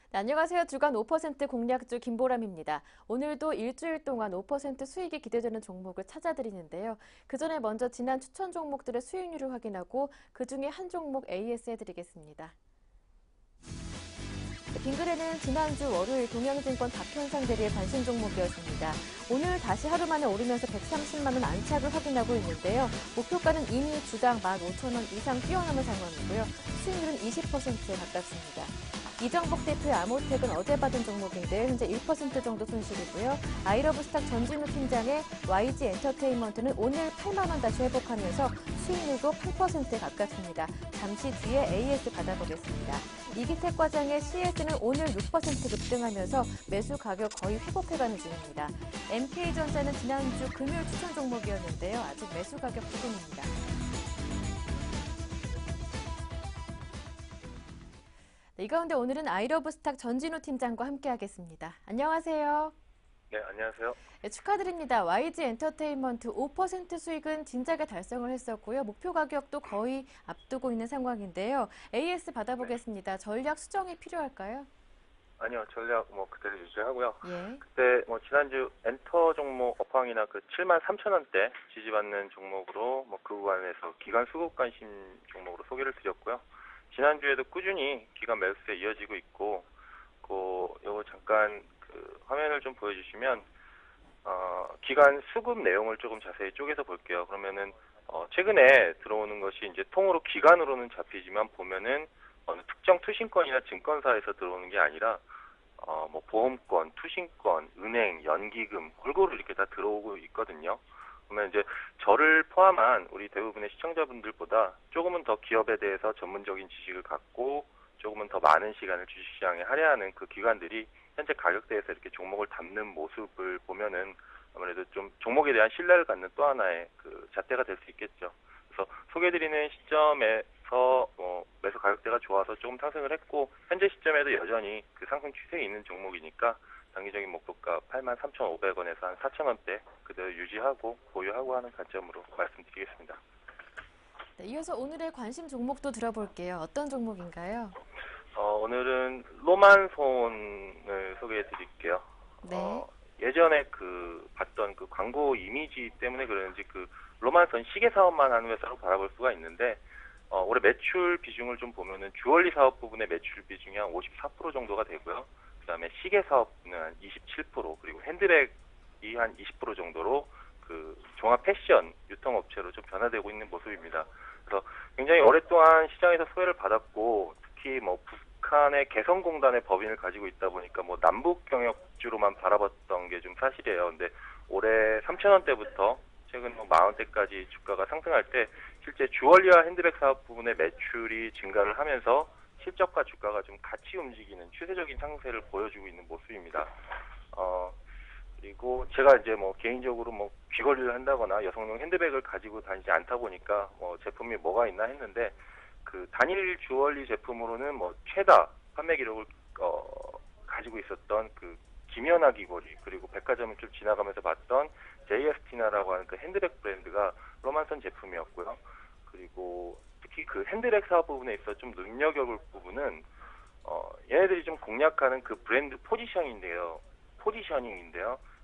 네, 안녕하세요. 주간 5% 공략주 김보람입니다. 오늘도 일주일 동안 5% 수익이 기대되는 종목을 찾아드리는데요. 그 전에 먼저 지난 추천 종목들의 수익률을 확인하고 그 중에 한 종목 AS 해드리겠습니다. 빙그레는 지난주 월요일 동양증권 박현상 대리의 관심 종목이었습니다. 오늘 다시 하루 만에 오르면서 130만 원 안착을 확인하고 있는데요. 목표가는 이미 주당 15,000원 이상 뛰어넘은 상황이고요. 수익률은 20%에 가깝습니다. 이정복 대표의 아모텍은 어제 받은 종목인데 현재 1% 정도 손실이고요. 아이러브스탁 전진우 팀장의 YG 엔터테인먼트는 오늘 8만 원 다시 회복하면서 수익률도 8%에 가깝습니다. 잠시 뒤에 AS 받아보겠습니다. 이기택 과장의 CS는 오늘 6% 급등하면서 매수 가격 거의 회복해가는 중입니다. MK전자는 지난주 금요일 추천 종목이었는데요. 아직 매수 가격 부근입니다. 이 가운데 오늘은 아이러브스탁 전진우 팀장과 함께하겠습니다. 안녕하세요. 네, 안녕하세요. 네, 축하드립니다. YG 엔터테인먼트 5% 수익은 진작에 달성을 했었고요. 목표 가격도 거의 앞두고 있는 상황인데요. AS 받아보겠습니다. 전략 수정이 필요할까요? 아니요, 전략 그대로 유지하고요. 예. 그때 지난주 엔터 종목 업황이나 그 73,000원대 지지받는 종목으로 그 구간에서 기간 수급 관심 종목으로 소개를 드렸고요. 지난주에도 꾸준히 기간 매수에 이어지고 있고, 요거 잠깐 그 화면을 좀 보여주시면, 기간 수급 내용을 조금 자세히 쪼개서 볼게요. 그러면은, 최근에 들어오는 것이 이제 통으로 기간으로는 잡히지만 보면은 어느 특정 투신권이나 증권사에서 들어오는 게 아니라, 보험권, 투신권, 은행, 연기금, 골고루 이렇게 다 들어오고 있거든요. 그러면 이제 저를 포함한 우리 대부분의 시청자분들보다 조금은 더 기업에 대해서 전문적인 지식을 갖고 조금은 더 많은 시간을 주식시장에 할애하는 그 기관들이 현재 가격대에서 이렇게 종목을 담는 모습을 보면은 아무래도 좀 종목에 대한 신뢰를 갖는 또 하나의 그 잣대가 될 수 있겠죠. 그래서 소개드리는 시점에서 매수 가격대가 좋아서 조금 상승을 했고, 현재 시점에도 여전히 그 상승 추세에 있는 종목이니까 단기적인 목표가 83,500원에서 한 4,000원대 그대로 유지하고 보유하고 하는 관점으로 말씀드리겠습니다. 네, 이어서 오늘의 관심 종목도 들어볼게요. 어떤 종목인가요? 오늘은 로만손을 소개해 드릴게요. 네. 예전에 봤던 그 광고 이미지 때문에 그런지 로만손 시계 사업만 하는 회사로 바라볼 수가 있는데, 올해 매출 비중을 좀 보면은 주얼리 사업 부분의 매출 비중이 한 54% 정도가 되고요. 그다음에 시계 사업은 한 27%, 그리고 핸드백이 한 20% 정도로 그 종합 패션 유통업체로 좀 변화되고 있는 모습입니다. 그래서 굉장히 오랫동안 시장에서 소외를 받았고, 특히 북한의 개성공단의 법인을 가지고 있다 보니까 남북 경역주로만 바라봤던 게 좀 사실이에요. 근데 올해 3,000원대부터 최근 40원대까지 주가가 상승할 때 실제 주얼리와 핸드백 사업 부분의 매출이 증가를 하면서 실적과 주가가 좀 같이 움직이는 추세적인 상승세를 보여주고 있는 모습입니다. 그리고 제가 이제 개인적으로 귀걸이를 한다거나 여성용 핸드백을 가지고 다니지 않다 보니까 제품이 뭐가 있나 했는데, 그 단일 주얼리 제품으로는 최다 판매 기록을 가지고 있었던 그 김연아 귀걸이, 그리고 백화점을 좀 지나가면서 봤던 JST나라고 하는 그 핸드백 브랜드가 로만손 제품이었고요. 그리고 특히 그 핸드백 사업 부분에 있어 좀 눈여겨볼 부분은 얘네들이 좀 공략하는 그 브랜드 포지셔닝인데요.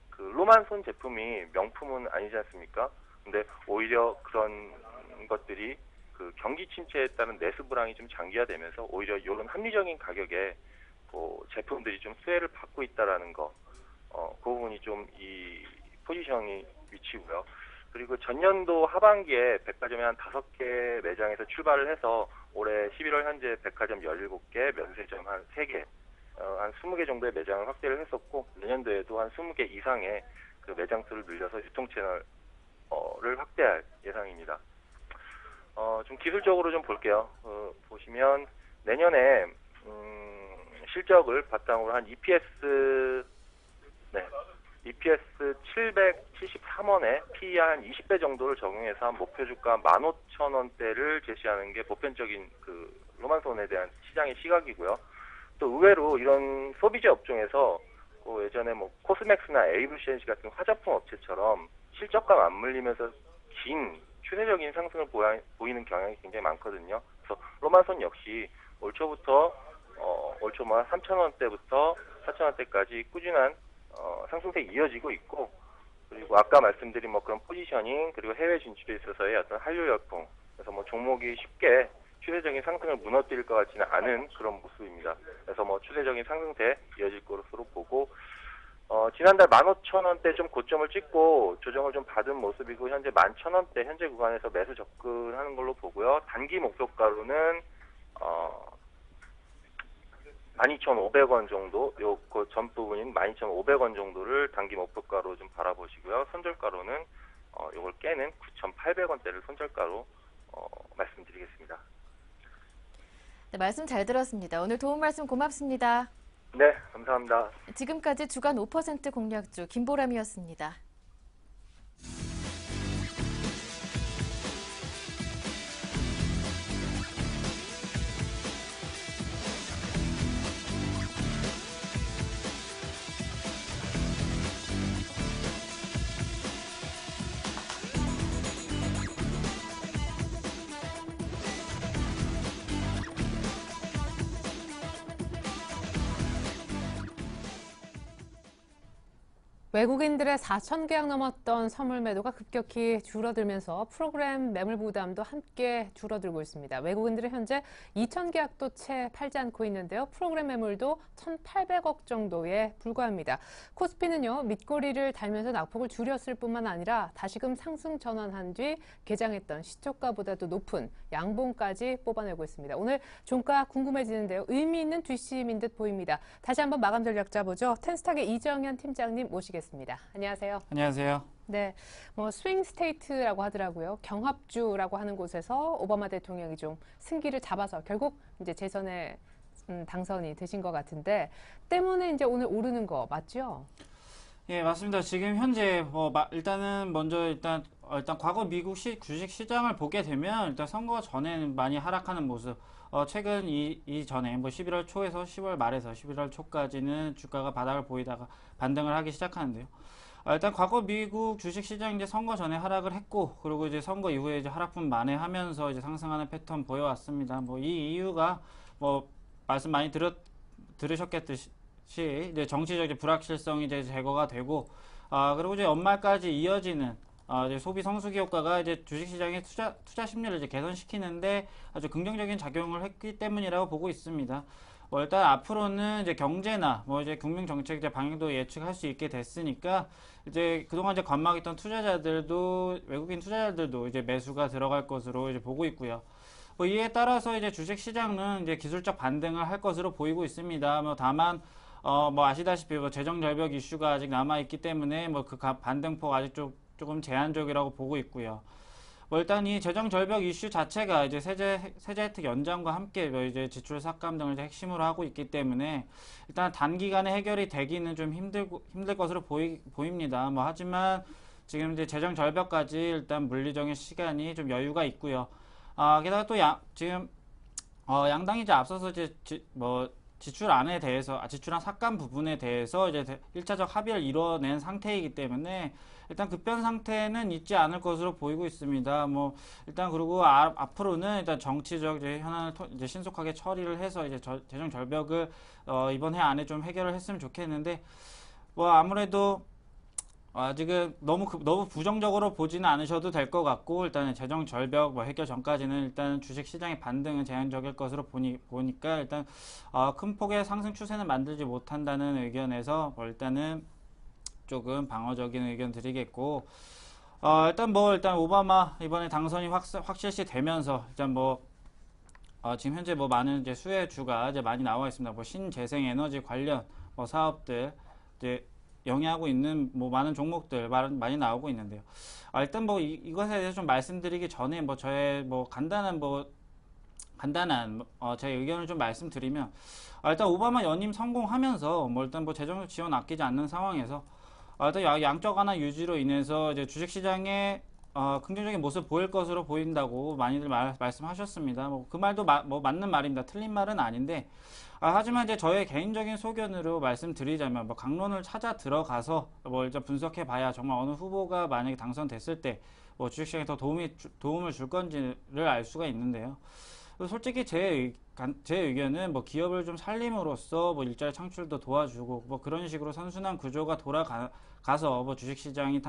그 로만손 제품이 명품은 아니지 않습니까? 근데 오히려 그런 것들이 그 경기 침체에 따른 내수 불황이 좀 장기화되면서 오히려 이런 합리적인 가격에 제품들이 좀 수혜를 받고 있다라는 거, 그 부분이 좀 이 포지션이 위치고요. 그리고 전년도 하반기에 백화점에 한 5개 매장에서 출발을 해서 올해 11월 현재 백화점 17개, 면세점 한 3개, 한 20개 정도의 매장을 확대를 했었고, 내년도에도 한 20개 이상의 그 매장 수를 늘려서 유통 채널을 확대할 예상입니다. 좀 기술적으로 좀 볼게요. 보시면 내년에 실적을 바탕으로 한 EPS 773원에 PE 한 20배 정도를 적용해서 한 목표 주가 15,000원대를 제시하는 게 보편적인 그 로만손에 대한 시장의 시각이고요. 또 의외로 이런 소비재 업종에서 예전에 코스맥스나 에이블시엔시 같은 화장품 업체처럼 실적과 맞물리면서 긴 추세적인 상승을 보이는 경향이 굉장히 많거든요. 그래서 로만손 역시 올 초부터 올 초 3,000원대부터 4,000원대까지 꾸준한 상승세 이어지고 있고, 그리고 아까 말씀드린 그런 포지셔닝, 그리고 해외 진출에 있어서의 어떤 한류 열풍, 그래서 종목이 쉽게 추세적인 상승을 무너뜨릴 것 같지는 않은 그런 모습입니다. 그래서 뭐 추세적인 상승세 이어질 것으로 보고 지난달 15,000원대 좀 고점을 찍고 조정을 좀 받은 모습이고 현재 11,000원대 현재 구간에서 매수 접근하는 걸로 보고요. 단기 목표가로는 12,500원 정도, 그 전 부분인 12,500원 정도를 단기 목표가로 좀 바라보시고요. 손절가로는 요걸 깨는 9,800원대를 손절가로 말씀드리겠습니다. 네, 말씀 잘 들었습니다. 오늘 도움 말씀 고맙습니다. 네, 감사합니다. 지금까지 주간 5% 공략주 김보람이었습니다. 외국인들의 4천 계약 넘었던 선물 매도가 급격히 줄어들면서 프로그램 매물 부담도 함께 줄어들고 있습니다. 외국인들은 현재 2천 계약도 채 팔지 않고 있는데요. 프로그램 매물도 1,800억 정도에 불과합니다. 코스피는요, 밑꼬리를 달면서 낙폭을 줄였을 뿐만 아니라 다시금 상승 전환한 뒤 개장했던 시초가보다도 높은 양봉까지 뽑아내고 있습니다. 오늘 종가 궁금해지는데요. 의미 있는 뒷심인 듯 보입니다. 다시 한번 마감 전략 짜보죠. 텐스탁의 이정현 팀장님 모시겠습니다. 안녕하세요. 안녕하세요. 네, 스윙 스테이트라고 하더라고요. 경합주라고 하는 곳에서 오바마 대통령이 좀 승기를 잡아서 결국 이제 재선에 당선이 되신 것 같은데 때문에 이제 오늘 오르는 거 맞죠? 예, 맞습니다. 지금 현재 일단은 먼저 일단 과거 미국 주식 시장을 보게 되면 일단 선거 전에는 많이 하락하는 모습. 최근 이 전에 11월 초에서 10월 말에서 11월 초까지는 주가가 바닥을 보이다가 반등을 하기 시작하는데요. 일단 과거 미국 주식 시장 이제 선거 전에 하락을 했고, 그리고 이제 선거 이후에 이제 하락분 만회하면서 이제 상승하는 패턴 보여왔습니다. 이 이유가 말씀 많이 들으셨겠듯이 이제 정치적 이제 불확실성이 이제 제거가 되고, 그리고 이제 연말까지 이어지는 이제 소비 성수기 효과가 이제 주식시장의 투자 심리를 이제 개선시키는데 아주 긍정적인 작용을 했기 때문이라고 보고 있습니다. 일단 앞으로는 이제 경제나 이제 금융 정책 이제 방향도 예측할 수 있게 됐으니까 이제 그동안 이제 관망했던 외국인 투자자들도 이제 매수가 들어갈 것으로 이제 보고 있고요. 이에 따라서 이제 주식시장은 이제 기술적 반등을 할 것으로 보이고 있습니다. 다만 아시다시피 재정 절벽 이슈가 아직 남아 있기 때문에 그 반등폭 아직 조금 제한적이라고 보고 있고요. 일단 이 재정 절벽 이슈 자체가 이제 세제 혜택 연장과 함께 이제 지출 삭감 등을 이제 핵심으로 하고 있기 때문에 일단 단기간에 해결이 되기는 좀 힘들 것으로 보입니다. 하지만 지금 이제 재정 절벽까지 일단 물리적인 시간이 좀 여유가 있고요. 게다가 또 지금 양당이 이제 앞서서 이제 지출안에 대해서 지출안 삭감 부분에 대해서 이제 1차적 합의를 이뤄낸 상태이기 때문에 일단 급변 상태는 있지 않을 것으로 보이고 있습니다. 일단 그리고 앞으로는 일단 정치적 이제 현안을 이제 신속하게 처리를 해서 이제 재정 절벽을 이번 해 안에 좀 해결을 했으면 좋겠는데 아무래도 아직은 너무 부정적으로 보지는 않으셔도 될 것 같고, 일단 재정 절벽 해결 전까지는 일단 주식 시장의 반등은 제한적일 것으로 보니까 일단 큰 폭의 상승 추세는 만들지 못한다는 의견에서 일단은 조금 방어적인 의견 드리겠고, 일단 오바마 이번에 당선이 확실시 되면서 일단 지금 현재 많은 이제 수혜주가 이제 많이 나와 있습니다. 신재생 에너지 관련 사업들 이제 영위하고 있는 많은 종목들 많이 나오고 있는데요. 일단 이것에 대해서 좀 말씀드리기 전에 저의 간단한 제 의견을 좀 말씀드리면, 일단 오바마 연임 성공하면서 일단 재정 지원 아끼지 않는 상황에서 일단 양적 완화 유지로 인해서 이제 주식 시장에 긍정적인 모습 보일 것으로 보인다고 많이들 말씀하셨습니다. 그 말도 맞는 말입니다. 틀린 말은 아닌데, 하지만 이제 저의 개인적인 소견으로 말씀드리자면 강론을 찾아 들어가서 일단 분석해 봐야 정말 어느 후보가 만약에 당선됐을 때 주식시장에 더 도움을 줄 건지를 알 수가 있는데요. 솔직히 제 의견은 기업을 좀 살림으로써 일자리 창출도 도와주고 그런 식으로 선순환 구조가 돌아가서 주식시장이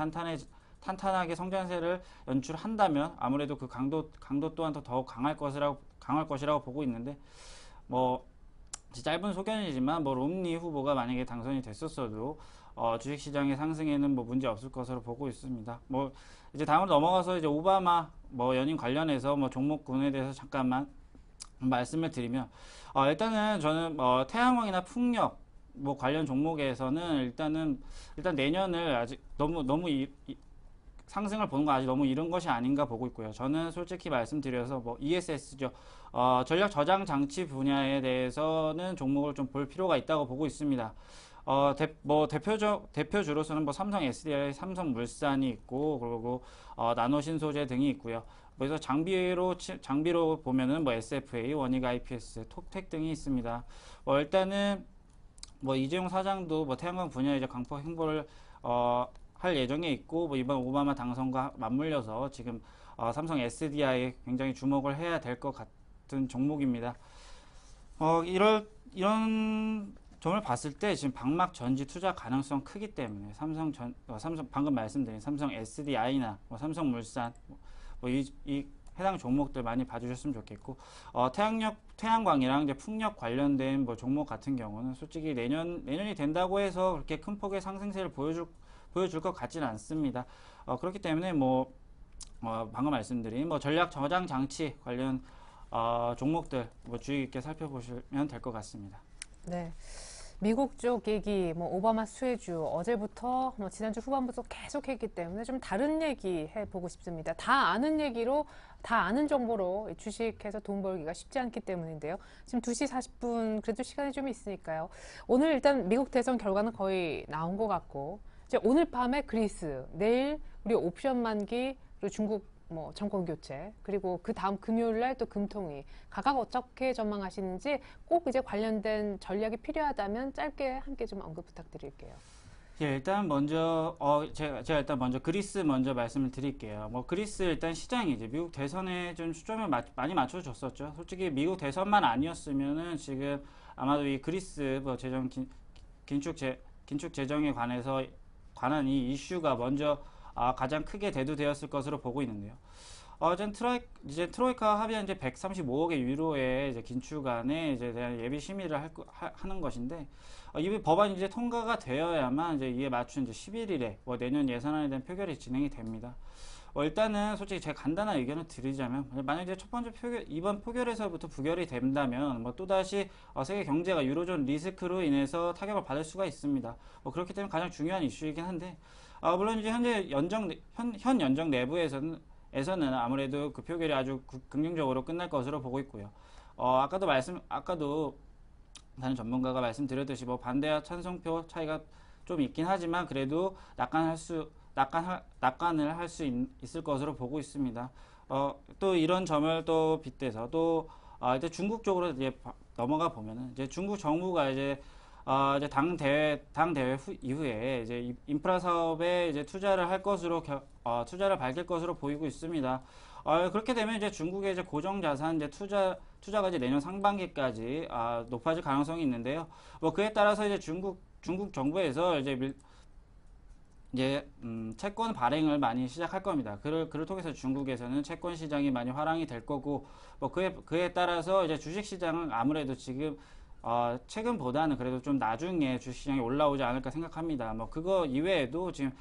탄탄하게 성장세를 연출한다면 아무래도 그 강도 또한 더욱 강할 것이라고 보고 있는데, 뭐 짧은 소견이지만 뭐 롬니 후보가 만약에 당선이 됐었어도 주식시장의 상승에는 뭐 문제 없을 것으로 보고 있습니다. 뭐 이제 다음으로 넘어가서 이제 오바마 뭐 연임 관련해서 뭐 종목군에 대해서 잠깐만 말씀을 드리면, 일단은 저는 태양광이나 풍력 뭐 관련 종목에서는 일단 내년을 아직 너무 상승을 보는 거 아직 너무 이른 것이 아닌가 보고 있고요. 저는 솔직히 말씀드려서 뭐 ESS죠. 전력 저장 장치 분야에 대해서는 종목을 좀 볼 필요가 있다고 보고 있습니다. 대표주로서는 뭐 삼성 SDI, 삼성물산이 있고, 그리고 나노신소재 등이 있고요. 그래서 장비로 보면은 뭐 SFA, 원익 IPS, 톡텍 등이 있습니다. 일단은 뭐 이재용 사장도 뭐 태양광 분야에 이제 강폭 행보를 할 예정에 있고, 뭐 이번 오바마 당선과 맞물려서 지금 삼성 SDI에 굉장히 주목을 해야 될 것 같은 종목입니다. 이런 점을 봤을 때 지금 방막 전지 투자 가능성 크기 때문에 삼성 방금 말씀드린 삼성 SDI나 뭐 삼성물산 이 해당 종목들 많이 봐주셨으면 좋겠고, 태양광이랑 이제 풍력 관련된 뭐 종목 같은 경우는 솔직히 내년이 된다고 해서 그렇게 큰 폭의 상승세를 보여줄 것 같지는 않습니다. 그렇기 때문에 방금 말씀드린 뭐 전략 저장 장치 관련 종목들 뭐 주의 깊게 살펴보시면 될 것 같습니다. 네. 미국 쪽 얘기, 뭐 오바마 수혜주 어제부터 뭐 지난주 후반부터 계속했기 때문에 좀 다른 얘기 해보고 싶습니다. 다 아는 얘기로, 다 아는 정보로 주식해서 돈 벌기가 쉽지 않기 때문인데요. 지금 2시 40분 그래도 시간이 좀 있으니까요. 오늘 일단 미국 대선 결과는 거의 나온 것 같고, 이제 오늘 밤에 그리스, 내일 우리 옵션 만기, 그리고 중국 뭐 정권 교체, 그리고 그 다음 금요일 날 또 금통위, 각각 어떻게 전망하시는지 꼭 이제 관련된 전략이 필요하다면 짧게 함께 좀 언급 부탁드릴게요. 예, 일단 먼저 제가 일단 먼저 그리스 먼저 말씀을 드릴게요. 뭐 그리스 일단 시장이 이제 미국 대선에 좀 초점을 많이 맞춰줬었죠. 솔직히 미국 대선만 아니었으면은 지금 아마도 이 그리스 뭐 긴축 재정에 관한 이 이슈가 먼저 가장 크게 대두되었을 것으로 보고 있는데요. 이제 트로이카 합의한 이제 135억의 유로의 이제 긴축안에 이제 대한 예비 심의를 하는 것인데, 이 법안이 이제 통과가 되어야만 이제 이에 맞춘 이제 11일에 뭐 내년 예산안에 대한 표결이 진행이 됩니다. 일단은 솔직히 제가 간단한 의견을 드리자면, 만약에 첫 번째 이번 표결에서부터 부결이 된다면 뭐 또다시 세계 경제가 유로존 리스크로 인해서 타격을 받을 수가 있습니다. 그렇기 때문에 가장 중요한 이슈이긴 한데, 물론 이제 현재 현 연정 내부에서는 아무래도 그 표결이 아주 긍정적으로 끝날 것으로 보고 있고요. 아까도 다른 전문가가 말씀드렸듯이 뭐 반대와 찬성표 차이가 좀 있긴 하지만 그래도 낙관을 할 수 있을 것으로 보고 있습니다. 또 이런 점을 또 빗대서 이제 중국 쪽으로 이제 넘어가 보면은 이제 중국 정부가 이제 당 대회 이후에 이제 인프라 사업에 이제 투자를 밝힐 것으로 보이고 있습니다. 그렇게 되면 이제 중국의 이제 고정 자산 이제 투자가 이제 내년 상반기까지 높아질 가능성이 있는데요. 뭐 그에 따라서 이제 중국 정부에서 이제 채권 발행을 많이 시작할 겁니다. 그를 통해서 중국에서는 채권 시장이 많이 활황이 될 거고, 뭐 그에 따라서 이제 주식 시장은 아무래도 지금 최근보다는 그래도 좀 나중에 주식시장이 올라오지 않을까 생각합니다. 뭐 그거 이외에도 지금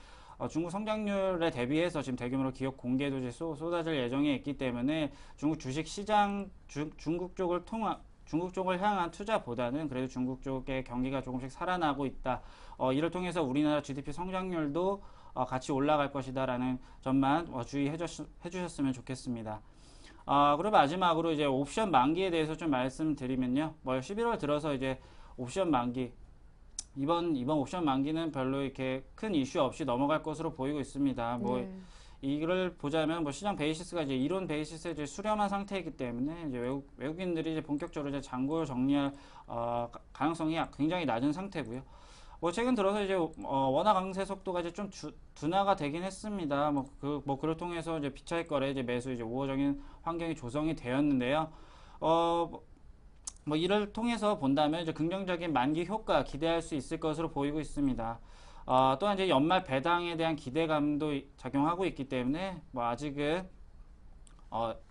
중국 성장률에 대비해서 지금 대규모로 기업 공개도 이제 쏟아질 예정에 있기 때문에 중국 주식시장 중국 쪽을 향한 투자보다는 그래도 중국 쪽의 경기가 조금씩 살아나고 있다. 이를 통해서 우리나라 GDP 성장률도 같이 올라갈 것이다라는 점만 주의해 주셨으면 좋겠습니다. 그리고 마지막으로 이제 옵션 만기에 대해서 좀 말씀드리면요. 11월 들어서 이제 옵션 만기, 이번 옵션 만기는 별로 이렇게 큰 이슈 없이 넘어갈 것으로 보이고 있습니다. 이를 보자면 시장 베이시스가 이제 이론 베이시스에 이제 수렴한 상태이기 때문에 이제 외국인들이 이제 본격적으로 이제 잔고를 정리할 가능성이 굉장히 낮은 상태고요. 최근 들어서 이제 원화 강세 속도가 이제 좀 둔화가 되긴 했습니다. 그를 통해서 이제 비차익 거래 이제 매수 이제 우호적인 환경이 조성이 되었는데요. 이를 통해서 본다면 이제 긍정적인 만기 효과 기대할 수 있을 것으로 보이고 있습니다. 또한 이제 연말 배당에 대한 기대감도 작용하고 있기 때문에 뭐 아직은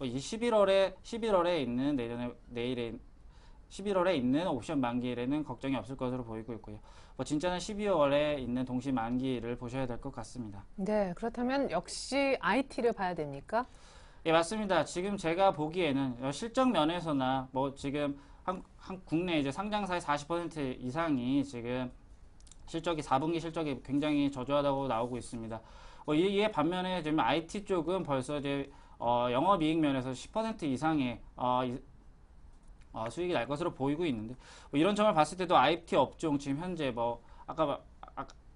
이 11월에 있는 내일에 11월에 있는 옵션 만기일에는 걱정이 없을 것으로 보이고 있고요. 뭐 진짜는 12월에 있는 동시 만기를 보셔야 될 것 같습니다. 네, 그렇다면 역시 IT를 봐야 됩니까? 예, 맞습니다. 지금 제가 보기에는 실적 면에서나 뭐 지금 국내 이제 상장사의 40% 이상이 지금 4분기 실적이 굉장히 저조하다고 나오고 있습니다. 이에 반면에 지금 IT 쪽은 벌써 이제 영업이익 면에서 10% 이상의 수익이 날 것으로 보이고 있는데 이런 점을 봤을 때도 IT 업종 지금 현재 아까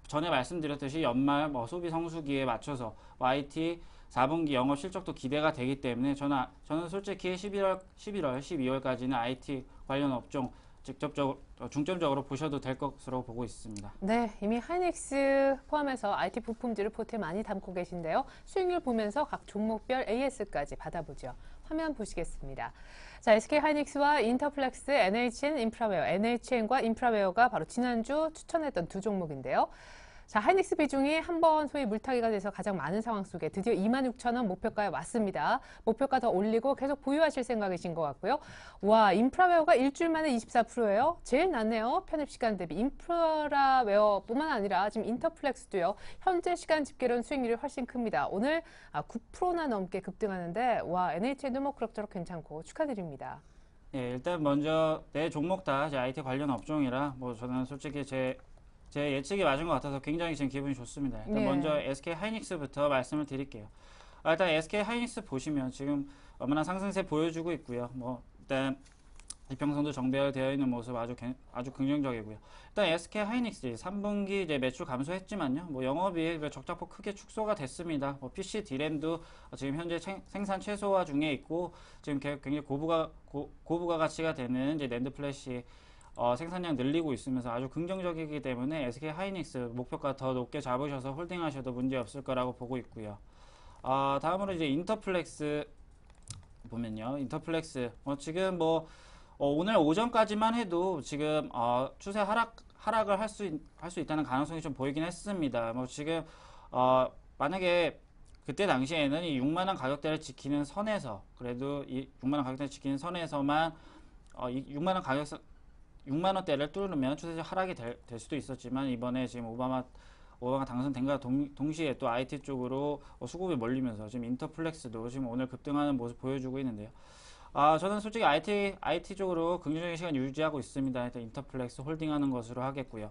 전에 말씀드렸듯이 연말 소비 성수기에 맞춰서 IT 4분기 영업 실적도 기대가 되기 때문에 저는 솔직히 11월, 12월까지는 IT 관련 업종 중점적으로 보셔도 될 것으로 보고 있습니다. 네, 이미 하이닉스 포함해서 IT 부품주를 포트에 많이 담고 계신데요. 수익률 보면서 각 종목별 AS까지 받아보죠. 화면 보시겠습니다. 자, SK 하이닉스와 인터플렉스, NHN 인프라웨어, NHN과 인프라웨어가 바로 지난주 추천했던 두 종목인데요. 자, 하이닉스 비중이 한번 소위 물타기가 돼서 가장 많은 상황 속에 드디어 26,000원 목표가에 왔습니다. 목표가 더 올리고 계속 보유하실 생각이신 것 같고요. 와, 인프라웨어가 일주일 만에 24%예요. 제일 낮네요. 편입 시간 대비. 인프라웨어뿐만 아니라 지금 인터플렉스도요. 현재 시간 집계로는 수익률이 훨씬 큽니다. 오늘 9%나 넘게 급등하는데 와, NHN도 뭐 그럭저럭 괜찮고 축하드립니다. 예, 일단 먼저 네 종목 다 이제 IT 관련 업종이라 저는 솔직히 제 예측이 맞은 것 같아서 굉장히 지금 기분이 좋습니다. 일단 네. 먼저 SK 하이닉스부터 말씀을 드릴게요. 일단 SK 하이닉스 보시면 지금 얼마나 상승세 보여주고 있고요. 일단 이평선도 정배열되어 있는 모습 아주 긍정적이고요. 일단 SK 하이닉스 3분기 이제 매출 감소했지만요. 영업이익 적자폭 크게 축소가 됐습니다. PC D램도 지금 현재 생산 최소화 중에 있고 지금 굉장히 고부가 가치가 되는 이제 낸드 플래시 생산량 늘리고 있으면서 아주 긍정적이기 때문에 SK 하이닉스 목표가 더 높게 잡으셔서 홀딩하셔도 문제 없을 거라고 보고 있고요. 다음으로 이제 인터플렉스 보면요. 인터플렉스 지금 오늘 오전까지만 해도 지금 추세 하락을 할 수 있다는 가능성이 좀 보이긴 했습니다. 지금 만약에 그때 당시에는 이 6만 원 가격대를 지키는 선에서 그래도 이 6만 원 가격대를 지키는 선에서만 이 6만 원대를 뚫으면 추세적 하락이 될 수도 있었지만 이번에 지금 오바마 당선된과 동시에 또 IT 쪽으로 수급이 몰리면서 지금 인터플렉스도 지금 오늘 급등하는 모습 보여주고 있는데요. 저는 솔직히 IT 쪽으로 긍정적인 시간 유지하고 있습니다. 일단 인터플렉스 홀딩하는 것으로 하겠고요.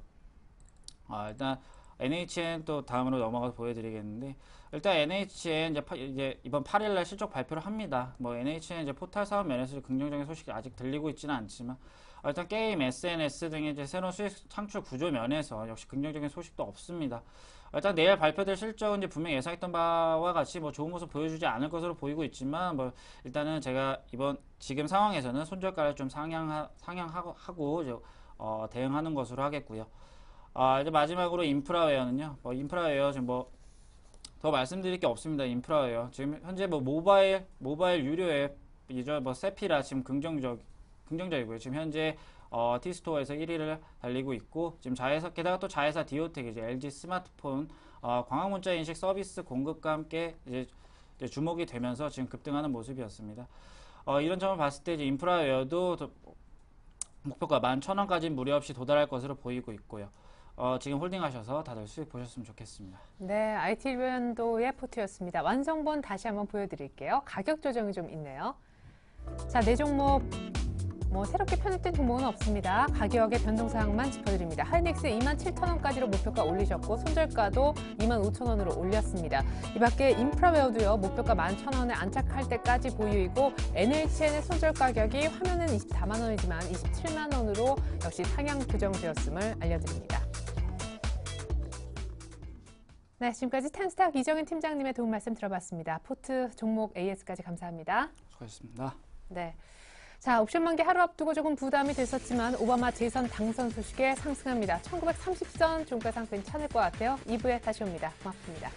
일단 NHN 또 다음으로 넘어가서 보여드리겠는데 일단 NHN 이제 이번 8일날 실적 발표를 합니다. NHN 이제 포탈 사업 면에서 긍정적인 소식이 아직 들리고 있지는 않지만 일단 게임, SNS 등의 이제 새로운 수익 창출 구조 면에서 역시 긍정적인 소식도 없습니다. 일단 내일 발표될 실적은 이제 분명히 예상했던 바와 같이 좋은 모습 보여주지 않을 것으로 보이고 있지만 일단은 제가 지금 상황에서는 손절가를 좀 상향하고 대응하는 것으로 하겠고요. 이제 마지막으로 인프라웨어는요. 인프라웨어 지금 더 말씀드릴 게 없습니다. 인프라웨어 지금 현재 모바일 유료 앱 세피라 지금 긍정적이고요. 지금 현재 T스토어에서 1위를 달리고 있고 지금 게다가 또 자회사 디오텍 이제 LG 스마트폰 광학 문자 인식 서비스 공급과 함께 이제 주목이 되면서 지금 급등하는 모습이었습니다. 이런 점을 봤을 때 이제 인프라웨어도 목표가 11,000원까지 무리 없이 도달할 것으로 보이고 있고요. 지금 홀딩하셔서 다들 수익 보셨으면 좋겠습니다. 네, IT 일변도의 포트였습니다. 완성본 다시 한번 보여드릴게요. 가격 조정이 좀 있네요. 자, 네 종목 새롭게 편입된 종목은 없습니다. 가격의 변동사항만 짚어드립니다. 하이닉스 27,000원까지로 목표가 올리셨고 손절가도 25,000원으로 올렸습니다. 이 밖에 인프라웨어도요. 목표가 11,000원에 안착할 때까지 보유이고 NHN의 손절 가격이 화면은 24만 원이지만 27만 원으로 역시 상향 조정되었음을 알려드립니다. 네, 지금까지 텐스탁 이정인 팀장님의 도움 말씀 들어봤습니다. 포트 종목 AS까지 감사합니다. 수고하셨습니다. 네. 자, 옵션 만기 하루 앞두고 조금 부담이 됐었지만 오바마 재선 당선 소식에 상승합니다. 1930선 종가 상승 차늘 것 같아요. 2부에 다시 옵니다. 고맙습니다.